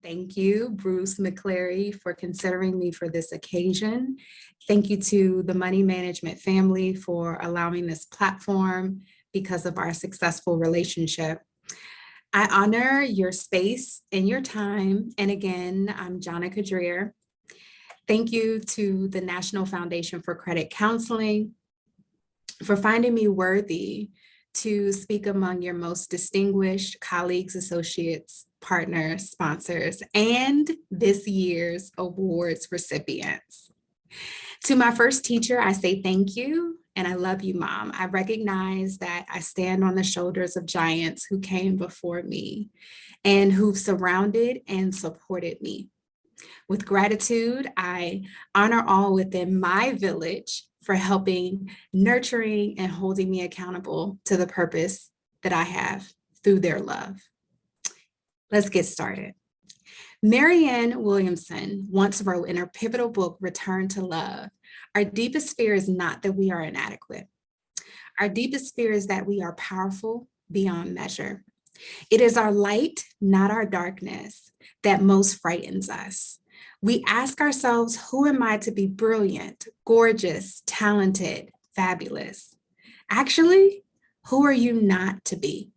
Thank you, Bruce McClary, for considering me for this occasion. Thank you to the Money Management family for allowing this platform because of our successful relationship. I honor your space and your time. And again, I'm Johnika Dreher. Thank you to the National Foundation for Credit Counseling for finding me worthy to speak among your most distinguished colleagues, associates, partners, sponsors, and this year's awards recipients. To my first teacher, I say thank you and I love you, Mom. I recognize that I stand on the shoulders of giants who came before me and who've surrounded and supported me. With gratitude, I honor all within my village for helping, nurturing, and holding me accountable to the purpose that I have through their love. Let's get started. Marianne Williamson once wrote in her pivotal book, Return to Love, our deepest fear is not that we are inadequate. Our deepest fear is that we are powerful beyond measure. It is our light, not our darkness, that most frightens us. We ask ourselves, who am I to be brilliant, gorgeous, talented, fabulous? Actually, who are you not to be?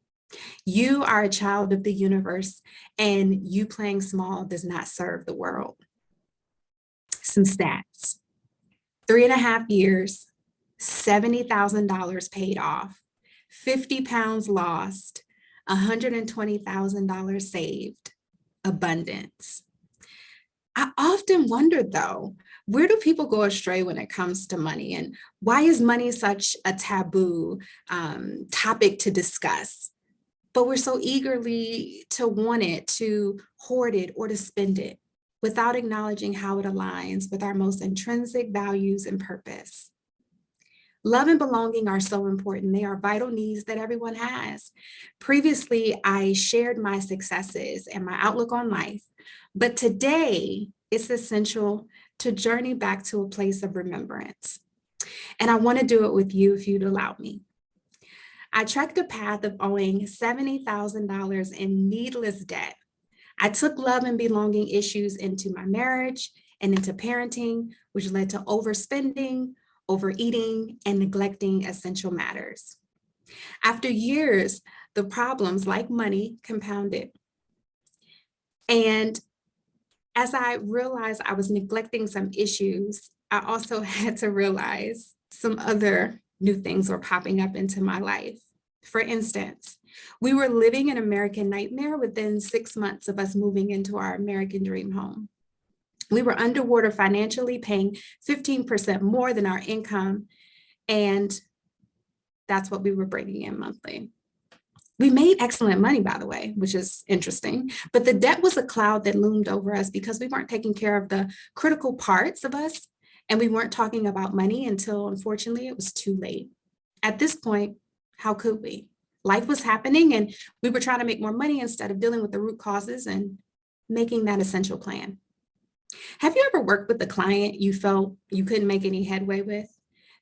You are a child of the universe, and you playing small does not serve the world. Some stats: 3.5 years, $70,000 paid off, 50 pounds lost, $120,000 saved, abundance. I often wonder, though, where do people go astray when it comes to money? And why is money such a taboo topic to discuss? But we're so eagerly to want it, to hoard it, or to spend it without acknowledging how it aligns with our most intrinsic values and purpose. Love and belonging are so important. They are vital needs that everyone has. Previously, I shared my successes and my outlook on life, but today it's essential to journey back to a place of remembrance. And I want to do it with you if you'd allow me. I trekked a path of owing $70,000 in needless debt. I took love and belonging issues into my marriage and into parenting, which led to overspending, overeating, and neglecting essential matters. After years, the problems like money compounded. And as I realized I was neglecting some issues, I also had to realize some other new things were popping up into my life. For instance, we were living an American nightmare within 6 months of us moving into our American dream home. We were underwater financially, paying 15% more than our income, and that's what we were bringing in monthly. We made excellent money, by the way, which is interesting, but the debt was a cloud that loomed over us because we weren't taking care of the critical parts of us, and we weren't talking about money until, unfortunately, it was too late. At this point, how could we? Life was happening, and we were trying to make more money instead of dealing with the root causes and making that essential plan. Have you ever worked with a client you felt you couldn't make any headway with?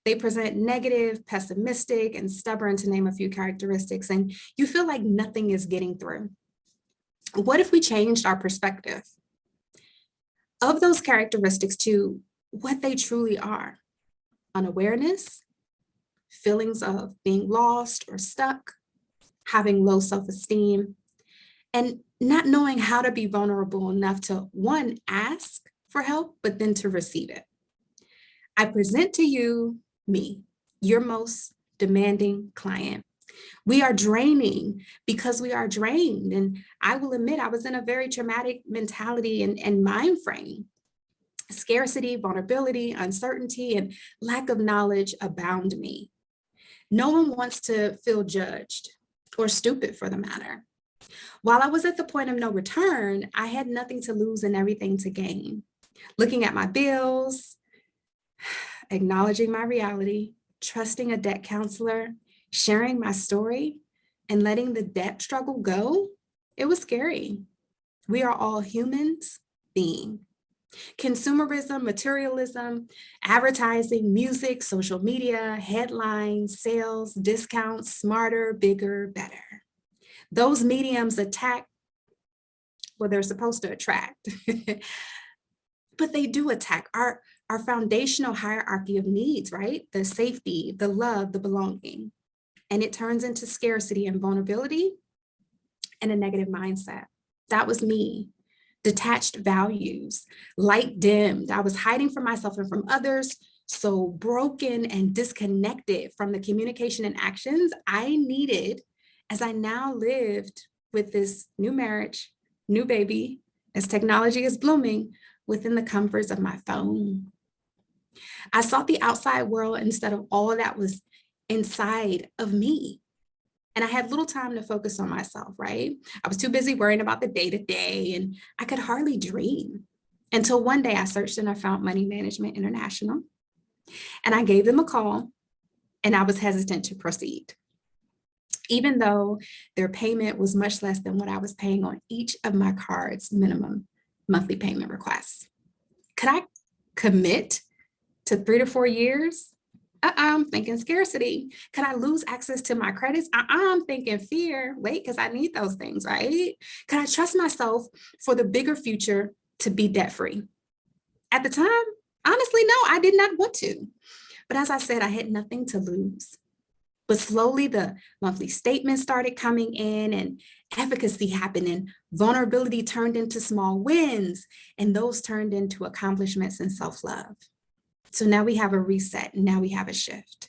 They present negative, pessimistic, and stubborn, to name a few characteristics, and you feel like nothing is getting through. What if we changed our perspective of those characteristics to what they truly are? Unawareness, feelings of being lost or stuck, having low self-esteem, and not knowing how to be vulnerable enough to, one, ask for help, but then to receive it. I present to you me, your most demanding client. We are draining because we are drained. And I will admit, I was in a very traumatic mentality and mind frame. Scarcity, vulnerability, uncertainty, and lack of knowledge abound me. No one wants to feel judged or stupid, for the matter. While I was at the point of no return, I had nothing to lose and everything to gain. Looking at my bills, acknowledging my reality, trusting a debt counselor, sharing my story, and letting the debt struggle go, it was scary. We are all humans being. Consumerism, materialism, advertising, music, social media, headlines, sales, discounts, smarter, bigger, better. Those mediums attack Well, they're supposed to attract, but they do attack our foundational hierarchy of needs, right? The safety, the love, the belonging. And it turns into scarcity and vulnerability and a negative mindset. That was me. Detached values, light dimmed. I was hiding from myself and from others, so broken and disconnected from the communication and actions I needed as I now lived with this new marriage, new baby, as technology is blooming within the comforts of my phone. I sought the outside world instead of all that was inside of me. And I had little time to focus on myself, right? I was too busy worrying about the day to day, and I could hardly dream until one day I searched and I found Money Management International, and I gave them a call, and I was hesitant to proceed, even though their payment was much less than what I was paying on each of my cards' minimum monthly payment requests. Could I commit to 3 to 4 years? I'm thinking scarcity. Could I lose access to my credits? I'm thinking fear. Wait, because I need those things, right? Could I trust myself for the bigger future to be debt free? At the time, honestly, no, I did not want to. But as I said, I had nothing to lose. But slowly the monthly statements started coming in and advocacy happened and vulnerability turned into small wins, and those turned into accomplishments and self-love. So now we have a reset, and now we have a shift.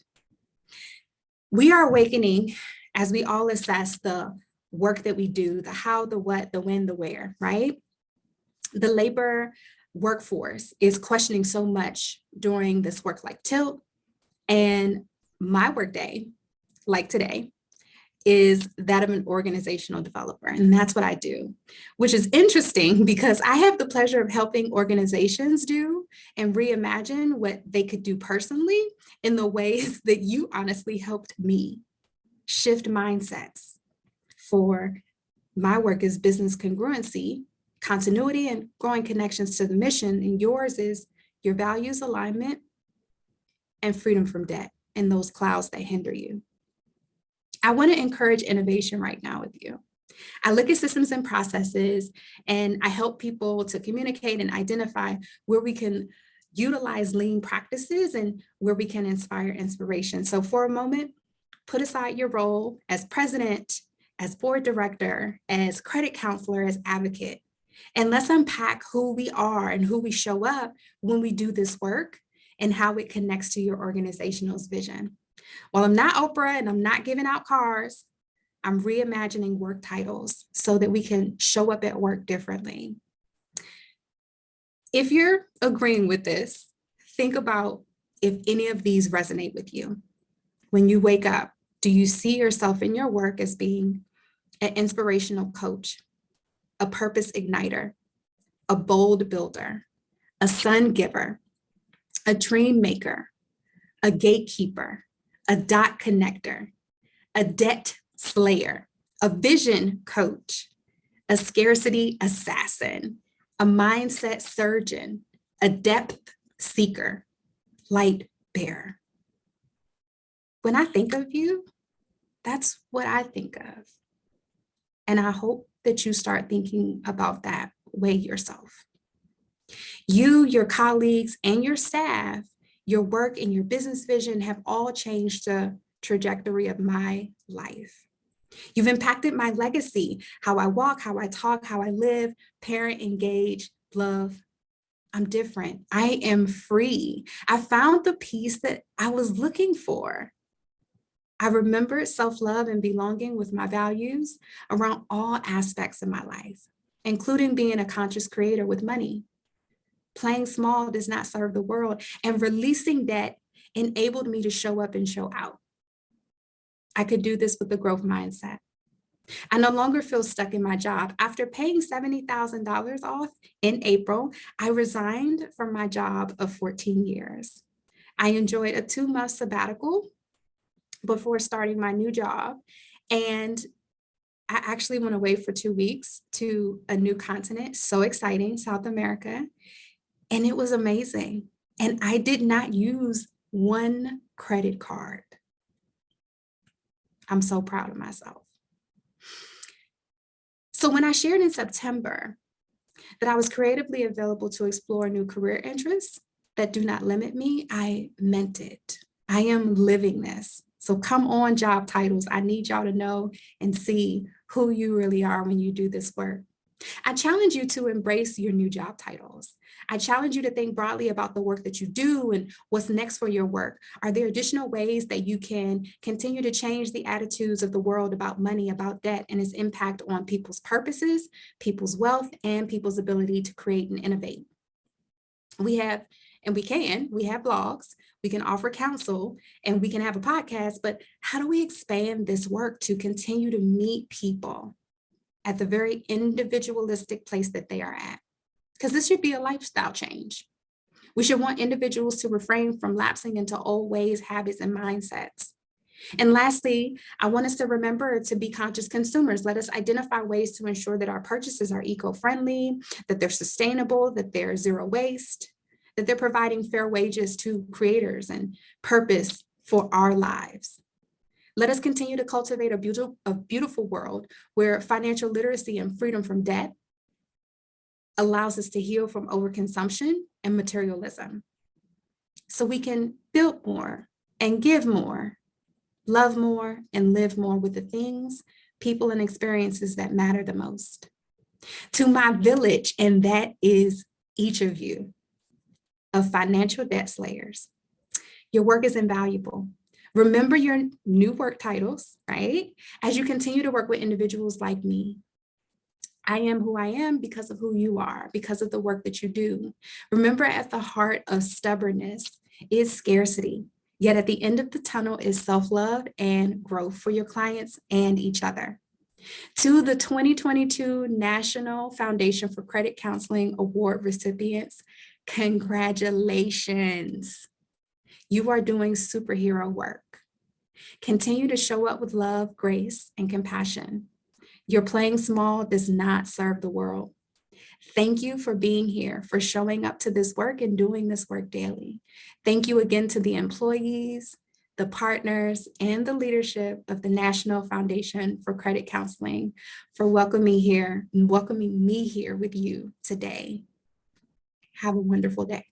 We are awakening as we all assess the work that we do, the how, the what, the when, the where, right? The labor workforce is questioning so much during this work-life tilt. And my workday, like today, is that of an organizational developer. And that's what I do, which is interesting because I have the pleasure of helping organizations do and reimagine what they could do personally in the ways that you honestly helped me shift mindsets. For my work is business congruency, continuity, and growing connections to the mission. And yours is your values alignment and freedom from debt and those clouds that hinder you. I want to encourage innovation right now with you. I look at systems and processes, and I help people to communicate and identify where we can utilize lean practices and where we can inspire inspiration. So for a moment, put aside your role as president, as board director, as credit counselor, as advocate, and let's unpack who we are and who we show up when we do this work and how it connects to your organizational's vision. While I'm not Oprah and I'm not giving out cars, I'm reimagining work titles so that we can show up at work differently. If you're agreeing with this, think about if any of these resonate with you. When you wake up, do you see yourself in your work as being an inspirational coach, a purpose igniter, a bold builder, a sun giver, a dream maker, a gatekeeper, a dot connector, a debt slayer, a vision coach, a scarcity assassin, a mindset surgeon, a depth seeker, light bearer? When I think of you, that's what I think of. And I hope that you start thinking about that way yourself. You, your colleagues, and your staff, your work and your business vision have all changed the trajectory of my life. You've impacted my legacy, how I walk, how I talk, how I live, parent, engage, love. I'm different. I am free. I found the peace that I was looking for. I remembered self-love and belonging with my values around all aspects of my life, including being a conscious creator with money. Playing small does not serve the world, and releasing debt enabled me to show up and show out. I could do this with a growth mindset. I no longer feel stuck in my job. After paying $70,000 off in April, I resigned from my job of 14 years. I enjoyed a 2-month sabbatical before starting my new job, and I actually went away for 2 weeks to a new continent. So exciting, South America. And it was amazing. And I did not use one credit card. I'm so proud of myself. So when I shared in September that I was creatively available to explore new career interests that do not limit me. I meant it. I am living this. So come on, job titles. I need y'all to know and see who you really are when you do this work. I challenge you to embrace your new job titles. I challenge you to think broadly about the work that you do and what's next for your work. Are there additional ways that you can continue to change the attitudes of the world about money, about debt, and its impact on people's purposes, people's wealth, and people's ability to create and innovate? We have blogs, we can offer counsel, and we can have a podcast, but how do we expand this work to continue to meet people at the very individualistic place that they are at? Because this should be a lifestyle change. We should want individuals to refrain from lapsing into old ways, habits, and mindsets. And lastly, I want us to remember to be conscious consumers. Let us identify ways to ensure that our purchases are eco-friendly, that they're sustainable, that they're zero waste, that they're providing fair wages to creators and purpose for our lives. Let us continue to cultivate a beautiful world where financial literacy and freedom from debt allows us to heal from overconsumption and materialism. So we can build more and give more, love more and live more with the things, people, and experiences that matter the most. To my village, and that is each of you, of financial debt slayers, your work is invaluable. Remember your new work titles, right? As you continue to work with individuals like me. I am who I am because of who you are, because of the work that you do. Remember, at the heart of stubbornness is scarcity, yet at the end of the tunnel is self-love and growth for your clients and each other. To the 2022 National Foundation for Credit Counseling Award recipients, congratulations. You are doing superhero work. Continue to show up with love, grace, and compassion. Your playing small does not serve the world. Thank you for being here, for showing up to this work and doing this work daily. Thank you again to the employees, the partners, and the leadership of the National Foundation for Credit Counseling for welcoming me here with you today. Have a wonderful day.